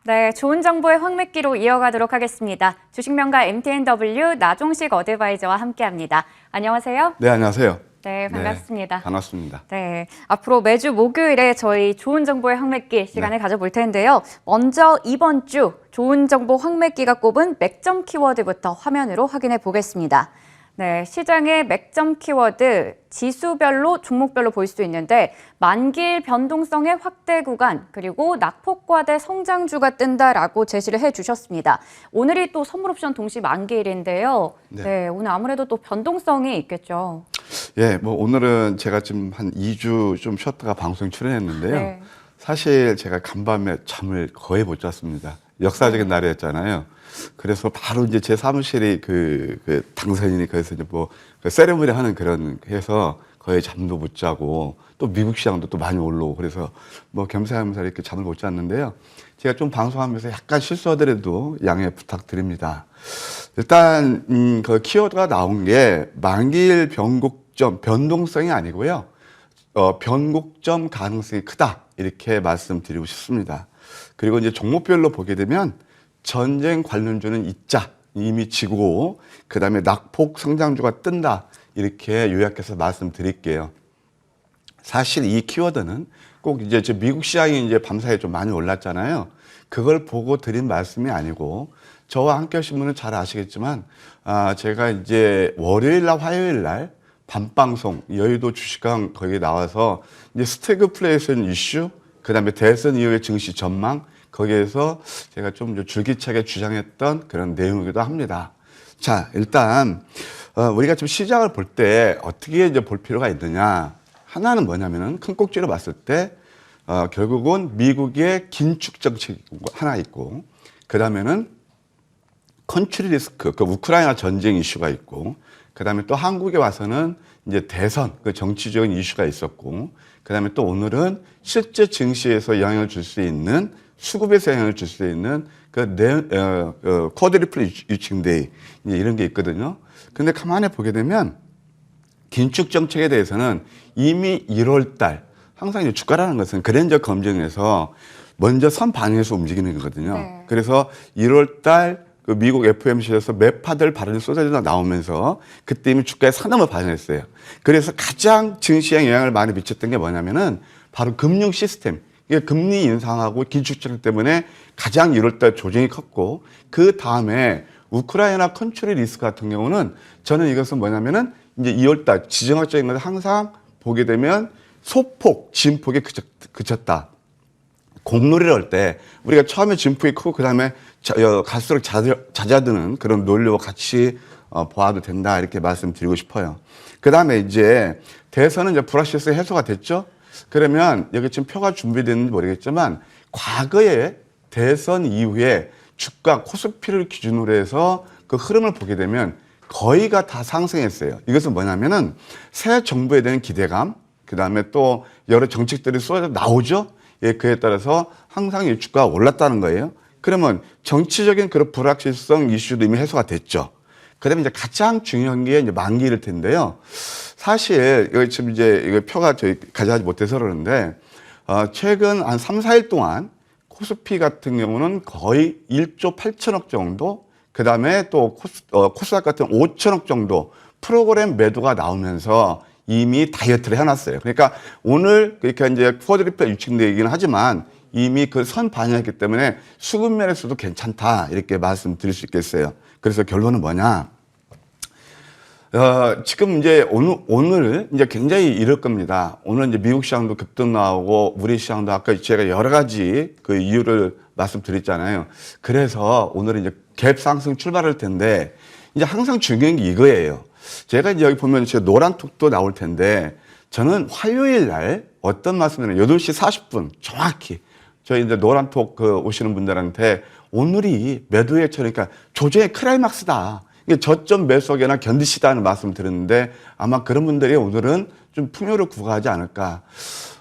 네, 좋은 정보의 황매기로 이어가도록 하겠습니다. 주식명가 MTNW 나종식 어드바이저와 함께합니다. 안녕하세요. 네, 안녕하세요. 네, 반갑습니다. 네, 반갑습니다. 네, 앞으로 매주 목요일에 저희 좋은 정보의 황매기 시간을 가져볼 텐데요. 먼저 이번 주 좋은 정보 황매기가 꼽은 맥점 키워드부터 화면으로 확인해 보겠습니다. 네, 시장의 맥점 키워드 지수별로 종목별로 볼 수 있는데 만기일 변동성의 확대 구간 그리고 낙폭과대 성장주가 뜬다라고 제시를 해주셨습니다. 오늘이 또 선물옵션 동시 만기일인데요. 네, 오늘 아무래도 또 변동성이 있겠죠. 예, 뭐 오늘은 제가 지금 한 2주 좀 쉬었다가 방송 출연했는데요. 네. 사실 제가 간밤에 잠을 거의 못 잤습니다. 역사적인 날이었잖아요. 그래서 바로 이제 제 사무실이 그 당선인이 그래서 이제 뭐 그 세레머니 하는 그런 해서 거의 잠도 못 자고 또 미국 시장도 또 많이 올라오고 그래서 뭐 겸사겸사 이렇게 잠을 못 잤는데요. 제가 좀 방송하면서 약간 실수하더라도 양해 부탁드립니다. 일단 그 키워드가 나온 게 만기일 변동성이 아니고요. 변곡점 가능성이 크다 이렇게 말씀드리고 싶습니다. 그리고 이제 종목별로 보게 되면 전쟁 관련주는 있자 이미 지고 그다음에 낙폭 성장주가 뜬다 이렇게 요약해서 말씀드릴게요. 사실 이 키워드는 꼭 이제 미국 시장이 이제 밤사이에 좀 많이 올랐잖아요. 그걸 보고 드린 말씀이 아니고 저와 함께 하신 분은 잘 아시겠지만 제가 이제 월요일 날 화요일 날 밤방송 여의도 주식강 거기에 나와서 이제 스태그플레이션 이슈 그다음에 대선 이후의 증시 전망 거기에서 제가 좀 줄기차게 주장했던 그런 내용이기도 합니다. 자, 일단 우리가 지금 시장을 볼 때 어떻게 이제 볼 필요가 있느냐? 하나는 뭐냐면은 큰 꼭지로 봤을 때 결국은 미국의 긴축 정책이 하나 있고 그다음에는 컨트리 리스크, 그 우크라이나 전쟁 이슈가 있고 그다음에 또 한국에 와서는 이제 대선 그 정치적인 이슈가 있었고 그다음에 또 오늘은 실제 증시에서 영향을 줄 수 있는 수급에서 영향을 줄 수 있는 쿼드리플 유칭데이 이런 게 있거든요. 근데 가만히 보게 되면 긴축 정책에 대해서는 이미 1월 달 항상 이제 주가라는 것은 그랜저 검증에서 먼저 선 반영해서 움직이는 거거든요. 네. 그래서 1월 달 그 미국 FOMC에서 매파들 발언이 쏟아져 나오면서 그때 이미 주가에 산업을 반영했어요. 그래서 가장 증시에 영향을 많이 미쳤던 게 뭐냐면은 바로 금융 시스템. 이게 금리 인상하고 긴축정 때문에 가장 1월달 조정이 컸고 그 다음에 우크라이나 컨트리 리스크 같은 경우는 저는 이것은 뭐냐면은 이제 2월달 지정학적인 것을 항상 보게 되면 소폭, 진폭에 그쳤다. 공놀이를 할 때 우리가 처음에 진폭이 크고 그 다음에 갈수록 잦아드는 그런 논리와 같이 보아도 된다 이렇게 말씀드리고 싶어요. 그 다음에 이제 대선은 이제 불확실성이 해소가 됐죠. 그러면 여기 지금 표가 준비됐는지 모르겠지만 과거에 대선 이후에 주가 코스피를 기준으로 해서 그 흐름을 보게 되면 거의가 다 상승했어요. 이것은 뭐냐면은 새 정부에 대한 기대감, 그 다음에 또 여러 정책들이 쏟아져 나오죠. 예, 그에 따라서 항상 이 주가가 올랐다는 거예요. 그러면 정치적인 그런 불확실성 이슈도 이미 해소가 됐죠. 그다음에 이제 가장 중요한 게 이제 만기일 텐데요. 사실 여기 지금 이제 이거 표가 저희 가져가지 못해서 그러는데 최근 한 3, 4일 동안 코스피 같은 경우는 거의 1조 8천억 정도, 그다음에 또 코스닥 같은 5천억 정도 프로그램 매도가 나오면서 이미 다이어트를 해놨어요. 그러니까 오늘 그러니까 이제 쿼드리플 유칭되긴 하지만 이미 그 선 반영했기 때문에 수급 면에서도 괜찮다 이렇게 말씀드릴 수 있겠어요. 그래서 결론은 뭐냐? 지금 이제 오늘 이제 굉장히 이럴 겁니다. 오늘 이제 미국 시장도 급등 나오고 우리 시장도 아까 제가 여러 가지 그 이유를 말씀드렸잖아요. 그래서 오늘은 이제 갭 상승 출발할 텐데 이제 항상 중요한 게 이거예요. 제가 이제 여기 보면 제가 노란 톡도 나올 텐데 저는 화요일 날 어떤 말씀을 드려요? 8시 40분 정확히 저희 이제 노란 톡 오시는 분들한테 오늘이 매도의 그러니까 조정의 클라이막스다. 이게 저점 매수하기나 견디시다는 말씀 드렸는데 아마 그런 분들이 오늘은 좀 풍요를 구가하지 않을까.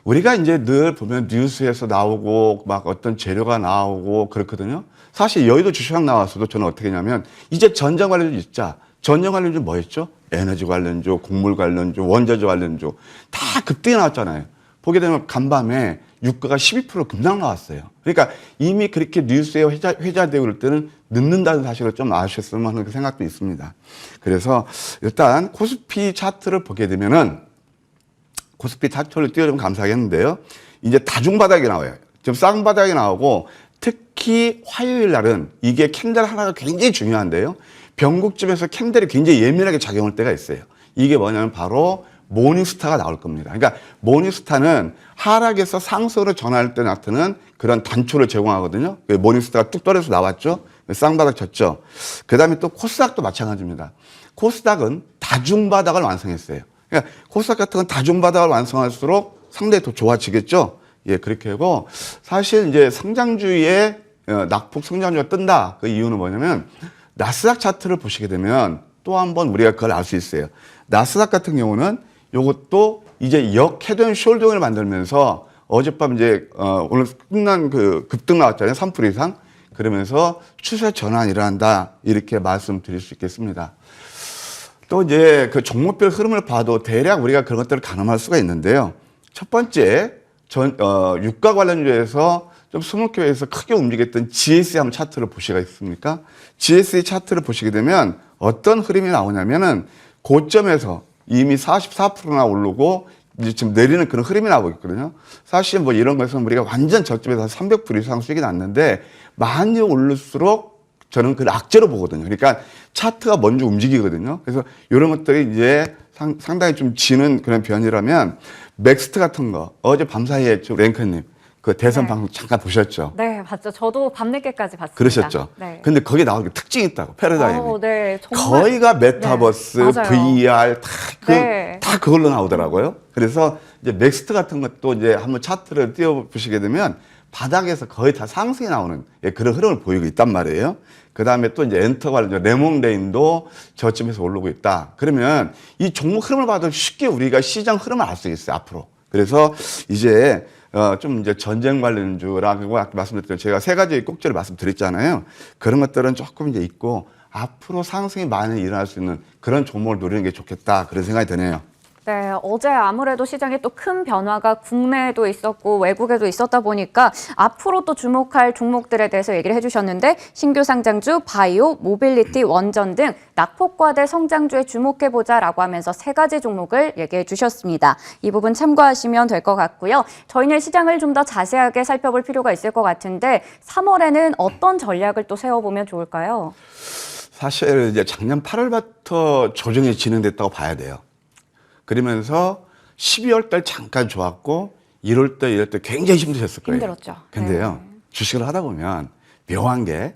우리가 이제 늘 보면 뉴스에서 나오고 막 어떤 재료가 나오고 그렇거든요. 사실 여의도 주식장 나왔어도 저는 어떻게 했냐면 이제 전쟁 관련주 있자. 전쟁 관련주 뭐였죠? 에너지 관련주, 곡물 관련주, 원자재 관련주 다 급등이 나왔잖아요. 보게 되면 간밤에 유가가 12% 급락 나왔어요. 그러니까 이미 그렇게 뉴스에 회자되고 그럴 때는 늦는다는 사실을 좀 아셨으면 하는 그 생각도 있습니다. 그래서 일단 코스피 차트를 보게 되면은 코스피 차트를 띄워주면 감사하겠는데요. 이제 다중바닥이 나와요. 지금 쌍바닥이 나오고 특히 화요일 날은 이게 캔들 하나가 굉장히 중요한데요. 변곡점에서 캔들이 굉장히 예민하게 작용할 때가 있어요. 이게 뭐냐면 바로 모닝스타가 나올 겁니다. 그러니까 모닝스타는 하락에서 상승으로 전환할 때 나타나는 그런 단초를 제공하거든요. 모닝스타가 뚝 떨어져서 나왔죠. 쌍바닥 쳤죠. 그 다음에 또 코스닥도 마찬가지입니다. 코스닥은 다중바닥을 완성했어요. 그러니까 코스닥 같은 건 다중바닥을 완성할수록 상당히 더 좋아지겠죠. 예, 그렇게 하고 사실 이제 성장주의 낙폭 성장주가 뜬다. 그 이유는 뭐냐면 나스닥 차트를 보시게 되면 또 한 번 우리가 그걸 알 수 있어요. 나스닥 같은 경우는 요것도 이제 역헤드앤 숄더를 만들면서 어젯밤 이제 오늘 끝난 그 급등 나왔잖아요. 3% 이상. 그러면서 추세 전환이 일어난다. 이렇게 말씀드릴 수 있겠습니다. 또 이제 그 종목별 흐름을 봐도 대략 우리가 그런 것들을 가늠할 수가 있는데요. 첫 번째, 유가 관련주에서 좀 수목표에서 크게 움직였던 GSE 한번 차트를 보시겠습니까? GSE 차트를 보시게 되면 어떤 흐름이 나오냐면은 고점에서 이미 44%나 오르고 이제 지금 내리는 그런 흐름이 나오고 있거든요. 사실 뭐 이런 것은 우리가 완전 저점에서 300% 이상 수익이 났는데 많이 오를수록 저는 그걸 악재로 보거든요. 그러니까 차트가 먼저 움직이거든요. 그래서 이런 것들이 이제 상당히 좀 지는 그런 변이라면 맥스트 같은 거 어제 밤사이에 랭커님 그 대선 네. 방송 잠깐 보셨죠? 네, 봤죠. 저도 밤늦게까지 봤습니다. 그러셨죠? 네. 근데 거기에 나오는 특징이 있다고, 패러다임이. 네, 정말. 거의가 메타버스, 네, 맞아요. VR 네. 다 그걸로 나오더라고요. 그래서 이제 맥스트 같은 것도 이제 한번 차트를 띄워보시게 되면 바닥에서 거의 다 상승이 나오는 그런 흐름을 보이고 있단 말이에요. 그 다음에 또 이제 엔터 관련 레몬레인도 저쯤에서 오르고 있다. 그러면 이 종목 흐름을 봐도 쉽게 우리가 시장 흐름을 알 수 있어요, 앞으로. 그래서 이제 좀 이제 전쟁 관련주라고 아까 말씀드렸던 제가 세 가지 꼭지를 말씀드렸잖아요. 그런 것들은 조금 이제 있고 앞으로 상승이 많이 일어날 수 있는 그런 종목을 노리는 게 좋겠다. 그런 생각이 드네요. 네, 어제 아무래도 시장에 또 큰 변화가 국내에도 있었고 외국에도 있었다 보니까 앞으로 또 주목할 종목들에 대해서 얘기를 해주셨는데 신규 상장주, 바이오, 모빌리티, 원전 등 낙폭과대 성장주에 주목해보자라고 하면서 세 가지 종목을 얘기해 주셨습니다. 이 부분 참고하시면 될 것 같고요. 저희는 시장을 좀 더 자세하게 살펴볼 필요가 있을 것 같은데 3월에는 어떤 전략을 또 세워보면 좋을까요? 사실 이제 작년 8월부터 조정이 진행됐다고 봐야 돼요. 그러면서 12월 달 잠깐 좋았고 1월 달, 2월 달 굉장히 힘드셨을 거예요. 힘들었죠. 근데요, 네. 주식을 하다 보면 묘한 게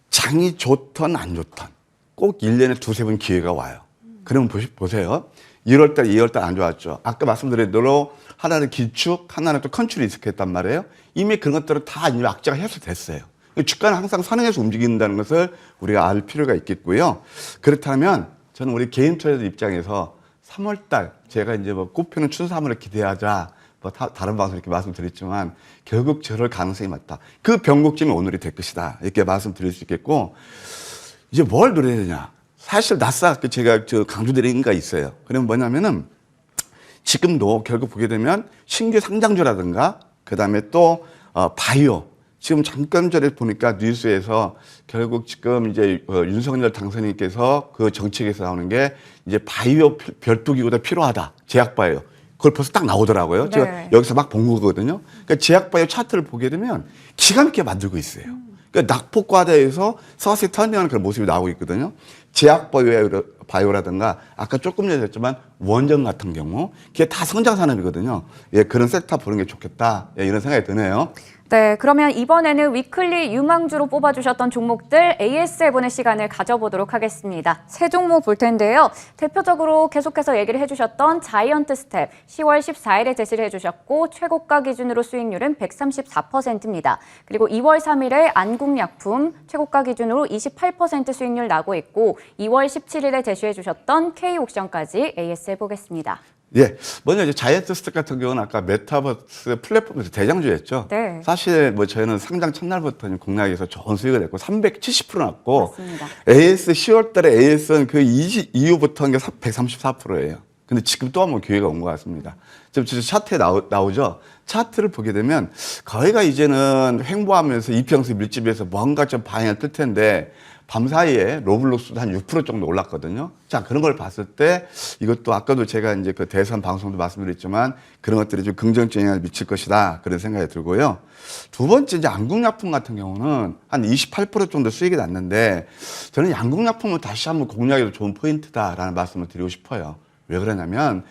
장이 좋던 안 좋던 꼭 1년에 두세 번 기회가 와요. 그러면 보세요. 1월 달, 2월 달 안 좋았죠. 아까 말씀드린 대로 하나는 기축, 하나는 또 컨트리 리스크했단 말이에요. 이미 그런 것들은 다 이미 악재가 해소됐어요. 주가는 항상 선행해서 움직인다는 것을 우리가 알 필요가 있겠고요. 그렇다면 저는 우리 개인 투자자 입장에서 3월달 제가 이제 뭐 꽃피는 춘삼을 기대하자 뭐 다른 방송 이렇게 말씀드렸지만 결국 저럴 가능성이 많다. 그 변곡점이 오늘이 될 것이다. 이렇게 말씀드릴 수 있겠고 이제 뭘 노려야 되냐? 사실 나스닥 제가 강조드린 게 있어요. 그러면 뭐냐면은 지금도 결국 보게 되면 신규 상장주라든가 그다음에 또 바이오 지금 잠깐 전에 보니까 뉴스에서 결국 지금 이제 윤석열 당선인께서 그 정책에서 나오는 게 이제 바이오 별도 기구가 필요하다. 제약 바이오. 그걸 벌써 딱 나오더라고요. 네. 제가 여기서 막 본 거거든요. 그러니까 제약 바이오 차트를 보게 되면 기가 막히게 만들고 있어요. 그러니까 낙폭과대에서 서서히 터닝하는 그런 모습이 나오고 있거든요. 제약 바이오라든가 아까 조금 전에 했지만 원전 같은 경우 그게 다 성장 산업이거든요. 예, 그런 섹터 보는 게 좋겠다. 예, 이런 생각이 드네요. 네, 그러면 이번에는 위클리 유망주로 뽑아주셨던 종목들 AS해보는 시간을 가져보도록 하겠습니다. 세 종목 볼 텐데요. 대표적으로 계속해서 얘기를 해주셨던 자이언트 스텝 10월 14일에 제시를 해주셨고 최고가 기준으로 수익률은 134%입니다. 그리고 2월 3일에 안국약품 최고가 기준으로 28% 수익률 나고 있고 2월 17일에 제시해주셨던 K옥션까지 AS해보겠습니다. 예, 먼저 이제 자이언트 스텝 같은 경우는 아까 메타버스 플랫폼에서 대장주였죠. 네. 사실 뭐 저희는 상장 첫날부터 공략에서 좋은 수익을 냈고 370% 났고 맞습니다. AS 10월 달에 AS는 그 이후부터 한 게 134%예요. 근데 지금 또 한 번 기회가 온 것 같습니다. 지금 저 차트에 나오죠? 차트를 보게 되면 거의가 이제는 횡보하면서 이평수 밀집에서 뭔가 좀 방향을 뜰 텐데 밤사이에 로블록스도 한 6% 정도 올랐거든요. 자, 그런 걸 봤을 때 이것도 아까도 제가 이제 그 대선 방송도 말씀드렸지만 그런 것들이 좀 긍정적 영향을 미칠 것이다. 그런 생각이 들고요. 두 번째 이제 양극약품 같은 경우는 한 28% 정도 수익이 났는데 저는 양극약품은 다시 한번 공략해도 좋은 포인트다라는 말씀을 드리고 싶어요. 왜 그러냐면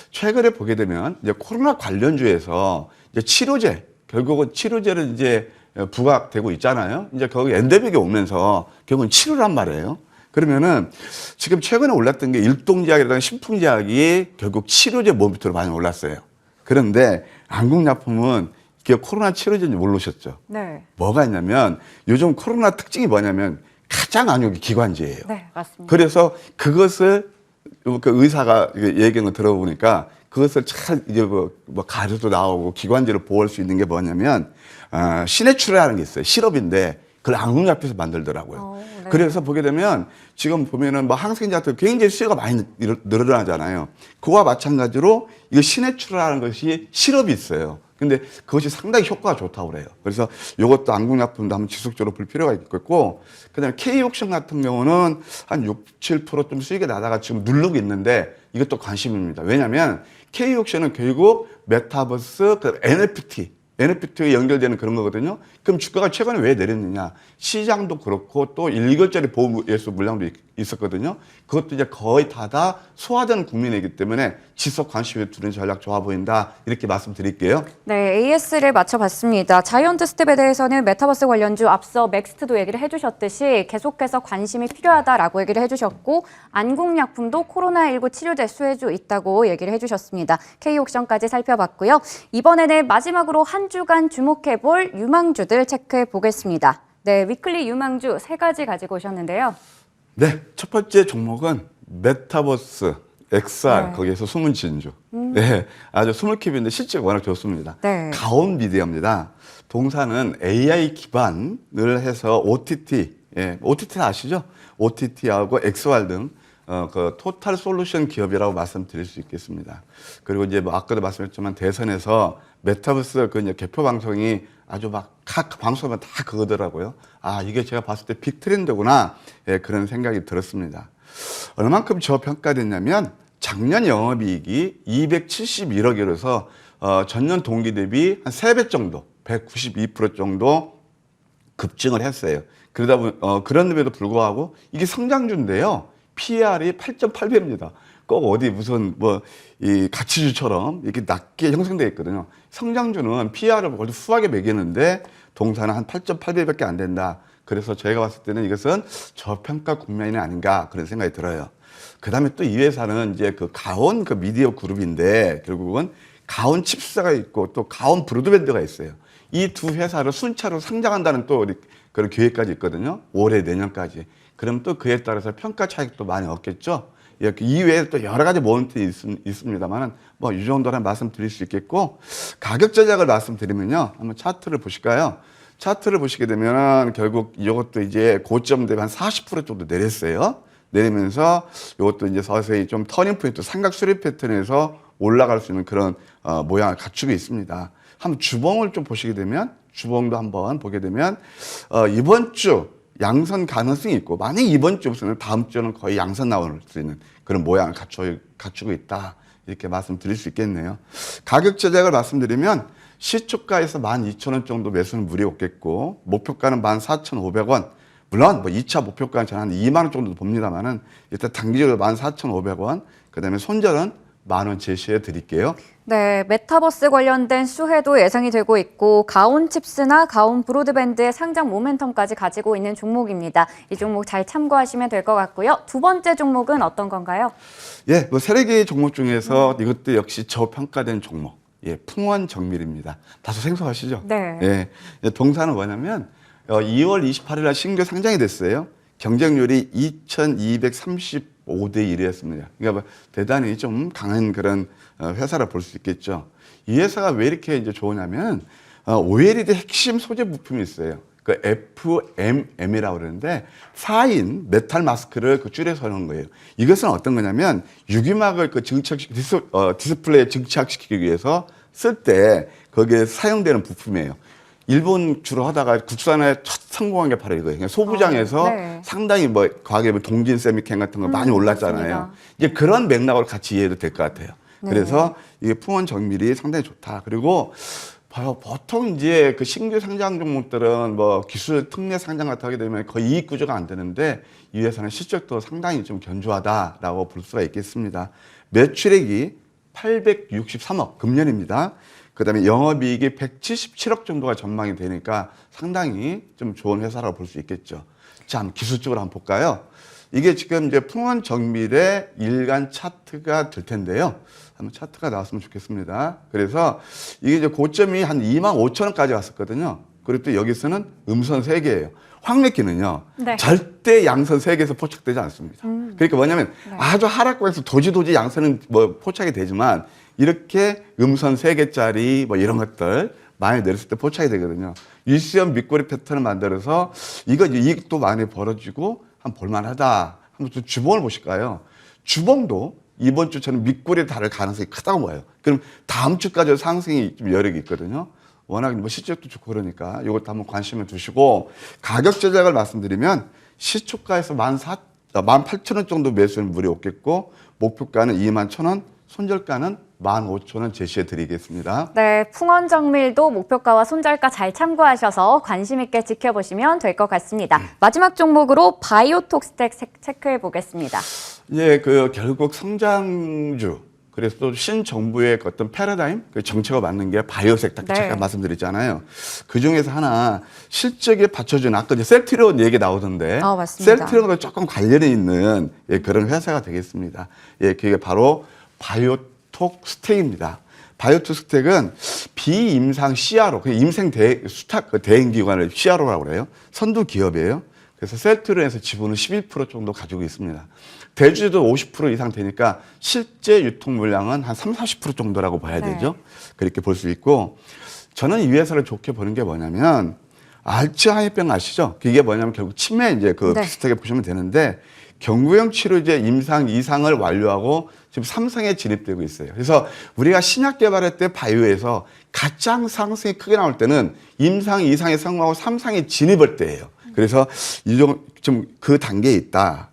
최근에 보게 되면 이제 코로나 관련주에서 이제 치료제, 결국은 치료제를 이제 부각되고 있잖아요. 이제 거기 엔데믹이 오면서 결국은 치료란 말이에요. 그러면은 지금 최근에 올랐던 게 일동제약이라든가 신풍제약이 결국 치료제 모멘트로 많이 올랐어요. 그런데 안국약품은 이게 코로나 치료제인지 모르셨죠? 네. 뭐가 있냐면 요즘 코로나 특징이 뭐냐면 가장 안 좋은 게 기관지예요. 네, 맞습니다. 그래서 그것을 그 의사가 얘기한 거 들어보니까 그것을 잘 이제 뭐 가루도 나오고 기관지를 보호할 수 있는 게 뭐냐면 시내추라는 게 있어요. 시럽인데 그걸 안국약품에서 만들더라고요. 네. 그래서 보게 되면 지금 보면은 뭐 항생제 같은 거 굉장히 수요가 많이 늘어나잖아요. 그와 마찬가지로 이거 시내추라는 것이 시럽이 있어요. 근데 그것이 상당히 효과가 좋다고 그래요. 그래서 이것도 안국약품도 한번 지속적으로 볼 필요가 있겠고, 그 다음에 K옥션 같은 경우는 한 6, 7%좀 수익이 나다가 지금 누르고 있는데 이것도 관심입니다. 왜냐면 K옥션은 결국 메타버스, NFT에 연결되는 그런 거거든요. 그럼 주가가 최근에 왜 내렸느냐? 시장도 그렇고 또 1개월짜리 보호예수 물량도 있었거든요. 그것도 이제 거의 다 소화되는 국민이기 때문에 지속 관심이 두는 전략 좋아 보인다. 이렇게 말씀드릴게요. 네, AS를 맞춰봤습니다. 자이언트 스텝에 대해서는 메타버스 관련주 앞서 맥스트도 얘기를 해주셨듯이 계속해서 관심이 필요하다라고 얘기를 해주셨고 안국약품도 코로나19 치료제 수혜주 있다고 얘기를 해주셨습니다. K옥션까지 살펴봤고요. 이번에는 마지막으로 한 주간 주목해볼 유망주들 체크해 보겠습니다. 네, 위클리 유망주 3가지 가지고 오셨는데요. 네, 첫 번째 종목은 메타버스, XR, 네. 거기에서 숨은 진주. 네, 아주 스몰캡인데 실제가 워낙 좋습니다. 네. 가온 미디어입니다. 동사는 AI 기반을 해서 OTT, OTT 아시죠? OTT하고 XR 등 그 토탈 솔루션 기업이라고 말씀드릴 수 있겠습니다. 그리고 이제 뭐 아까도 말씀했지만 대선에서 메타버스 그 이제 개표 방송이 아주 막 각 방송하면 다 그거더라고요. 아, 이게 제가 봤을 때 빅 트렌드구나. 그런 생각이 들었습니다. 얼만큼 저평가됐냐면 작년 영업이익이 271억이라서 전년 동기 대비 한 3배 정도, 192% 정도 급증을 했어요. 그러다 보니 그런데도 불구하고 이게 성장주인데요. PER이 8.8배입니다. 꼭 어디 무슨 뭐 이 가치주처럼 이렇게 낮게 형성되어 있거든요. 성장주는 PER을 거의 후하게 매기는데 동사는 한 8.8배밖에 안 된다. 그래서 저희가 봤을 때는 이것은 저평가 국면이 아닌가 그런 생각이 들어요. 그 다음에 또 이 회사는 이제 그 가온 그 미디어 그룹인데 결국은 가온 칩스가 있고 또 가온 브로드밴드가 있어요. 이 두 회사를 순차로 상장한다는 또 그런 계획까지 있거든요. 올해 내년까지. 그럼 또 그에 따라서 평가 차익도 많이 얻겠죠. 이외에 또 여러 가지 모멘트 있습니다만은 뭐 이 정도는 말씀드릴 수 있겠고, 가격 전략을 말씀드리면요. 한번 차트를 보실까요? 차트를 보시게 되면 결국 이것도 이제 고점 대비 한 40% 정도 내렸어요. 내리면서 이것도 이제 서서히 좀 터닝 포인트, 삼각 수렴 패턴에서 올라갈 수 있는 그런 모양을 갖추고 있습니다. 한번 주봉을 좀 보시게 되면, 주봉도 한번 보게 되면 이번 주 양선 가능성이 있고, 만약 이번 주 없으면 다음 주는 거의 양선 나올 수 있는 그런 모양을 갖추고 있다. 이렇게 말씀드릴 수 있겠네요. 가격 제작을 말씀드리면 시초가에서 12,000원 정도 매수는 무리 없겠고, 목표가는 14,500원. 물론 뭐 2차 목표가는 저는 한 2만 원 정도 봅니다만은 일단 단기적으로 14,500원. 그다음에 손절은 10,000원 제시해 드릴게요. 네, 메타버스 관련된 수혜도 예상이 되고 있고 가온 칩스나 가온 브로드밴드의 상장 모멘텀까지 가지고 있는 종목입니다. 이 종목 잘 참고하시면 될 것 같고요. 두 번째 종목은 어떤 건가요? 예, 뭐 세 개의 종목 중에서 이것도 역시 저평가된 종목. 예, 풍원정밀입니다. 다소 생소하시죠? 네. 예, 동사는 뭐냐면 2월 28일 날 신규 상장이 됐어요. 경쟁률이 2,235대 1이었습니다. 그러니까 뭐 대단히 좀 강한 그런 회사라 볼 수 있겠죠. 이 회사가 왜 이렇게 이제 좋으냐면 OLED 핵심 소재 부품이 있어요. 그 FMM이라고 그러는데 4인 메탈 마스크를 그 줄여서 하는 거예요. 이것은 어떤 거냐면 유기막을 그 디스플레이에 증착시키기 위해서 쓸 때 거기에 사용되는 부품이에요. 일본 주로 하다가 국산에 첫 성공한 게 바로 이거예요. 소부장에서 네. 상당히 뭐 과거에 뭐 동진 세미캔 같은 거 많이 올랐잖아요. 맞습니다. 이제 그런 맥락으로 같이 이해해도 될 것 같아요. 네. 그래서 이게 풍원 정밀이 상당히 좋다. 그리고 봐요. 보통 이제 그 신규 상장 종목들은 뭐 기술 특례 상장 같은 하게 되면 거의 이익 구조가 안 되는데 이 회사는 실적도 상당히 좀 견조하다라고 볼 수가 있겠습니다. 매출액이 863억 금년입니다. 그다음에 영업이익이 177억 정도가 전망이 되니까 상당히 좀 좋은 회사라고 볼 수 있겠죠. 자, 한번 기술적으로 한번 볼까요? 이게 지금 이제 풍원 정밀의 일간 차트가 될 텐데요. 한번 차트가 나왔으면 좋겠습니다. 그래서 이게 이제 고점이 한 25,000원까지 왔었거든요. 그리고 또 여기서는 음선 3개예요. 황매기는요. 네. 절대 양선 3개에서 포착되지 않습니다. 그러니까 뭐냐면 네. 아주 하락권에서 도지도지 양선은 뭐 포착이 되지만 이렇게 음선 3개짜리 뭐 이런 것들 많이 내렸을 때 포착이 되거든요. 일시형 밑꼬리 패턴을 만들어서 이거 이제 이익도 많이 벌어지고 한 볼만하다. 한번 좀 주봉을 보실까요? 주봉도 이번 주처럼 밑꼬리에 달할 가능성이 크다고 봐요. 그럼 다음 주까지 상승이 좀 여력이 있거든요. 워낙 뭐 실적도 좋고 그러니까 이것도 한번 관심을 두시고 가격 제작을 말씀드리면 시초가에서 18,000원 정도 매수는 무리 없겠고 목표가는 21,000원, 손절가는 15,000원 제시해 드리겠습니다. 네, 풍원 정밀도 목표가와 손절가 잘 참고하셔서 관심 있게 지켜보시면 될 것 같습니다. 마지막 종목으로 바이오톡스텍 체크해 보겠습니다. 예, 그 결국 성장주 그래서 또 신정부의 어떤 패러다임, 그 정책과 맞는 게 바이오색 딱 네. 제가 말씀드렸잖아요. 그 중에서 하나 실적에 받쳐주는 아까 이제 셀트리온 얘기 나오던데 맞습니다. 셀트리온과 조금 관련이 있는 예, 그런 회사가 되겠습니다. 예, 그게 바로 바이오톡스텍입니다. 바이오톡스텍은 비임상 CRO, 그 임생 수탁 대행 기관을 CRO라고 그래요. 선두 기업이에요. 그래서 셀트리온에서 지분은 11% 정도 가지고 있습니다. 대주주도 50% 이상 되니까 실제 유통 물량은 한 30, 40% 정도라고 봐야 네. 되죠. 그렇게 볼 수 있고 저는 이 회사를 좋게 보는 게 뭐냐면 알츠하이머병 아시죠? 그게 뭐냐면 결국 치매 이제 그 네. 비슷하게 보시면 되는데 경구용 치료제 임상 2상을 완료하고 지금 3상에 진입되고 있어요. 그래서 우리가 신약 개발할 때 바이오에서 가장 상승이 크게 나올 때는 임상 2상에 성공하고 3상에 진입할 때예요. 그래서 좀 그 단계에 있다.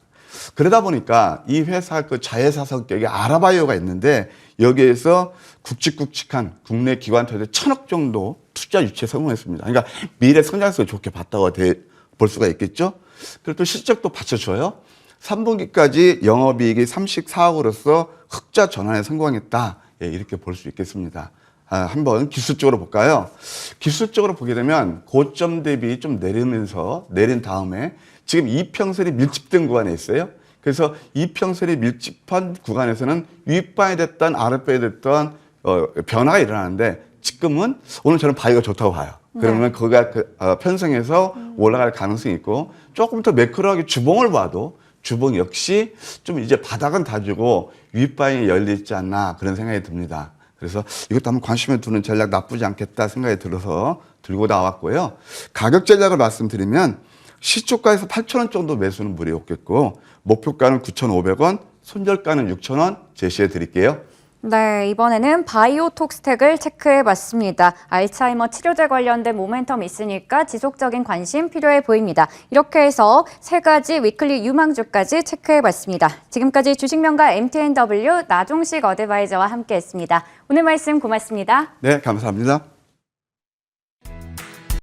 그러다 보니까 이 회사 그 자회사 성격의 아라바이오가 있는데 여기에서 굵직굵직한 국내 기관들에 1,000억 정도 투자 유치에 성공했습니다. 그러니까 미래 성장성을 좋게 봤다고 볼 수가 있겠죠. 그리고 또 실적도 받쳐줘요. 3분기까지 영업이익이 34억으로서 흑자 전환에 성공했다. 예, 이렇게 볼 수 있겠습니다. 한번 기술적으로 볼까요? 기술적으로 보게 되면 고점 대비 좀 내린 다음에 지금 이평선이 밀집된 구간에 있어요. 그래서 이평선이 밀집한 구간에서는 윗바에 됐던 아랫바에 됐던 변화가 일어나는데 지금은 오늘 저는 바이오가 좋다고 봐요. 그러면 거기가 편성해서 올라갈 가능성이 있고 조금 더 매크로하게 주봉을 봐도 주봉 역시 좀 이제 바닥은 다지고 윗바에 열리지 않나 그런 생각이 듭니다. 그래서 이것도 한번 관심을 두는 전략 나쁘지 않겠다 생각이 들어서 들고 나왔고요. 가격 전략을 말씀드리면 시초가에서 8,000원 정도 매수는 무리 없겠고 목표가는 9,500원, 손절가는 6,000원 제시해 드릴게요. 네, 이번에는 바이오톡스텍을 체크해 봤습니다. 알츠하이머 치료제 관련된 모멘텀 있으니까 지속적인 관심 필요해 보입니다. 이렇게 해서 3가지 위클리 유망주까지 체크해 봤습니다. 지금까지 주식명가 MTNW 나종식 어드바이저와 함께했습니다. 오늘 말씀 고맙습니다. 네, 감사합니다.